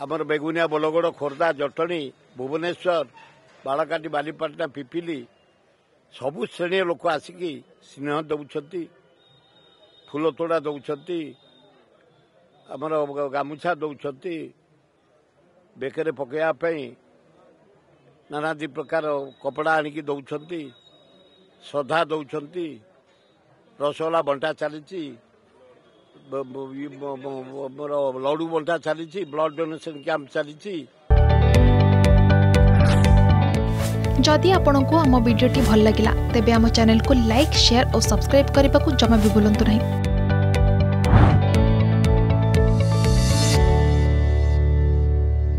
आमर बेगुनिया बोलगड़ खोर्धा जटणी भुवनेश्वर बालकाटी बालीपाटना पिपिली सबु श्रेणी लोक आसिकी स्नेह दौरान फूल तोड़ा दौरान आमर गामुछा दौरान बेकरे पकड़ापी नानादी प्रकार कपड़ा आणिकी दौरान श्रद्धा दौरान रसगोला बंटा चली लडू बंटा चली ब्लड डोनेशन कैंप चली। जदि आपंक आम भिडी भल लगा तेब आम चैनल को लाइक शेयर और सब्सक्राइब करने को जमा भी भूलु नहीं।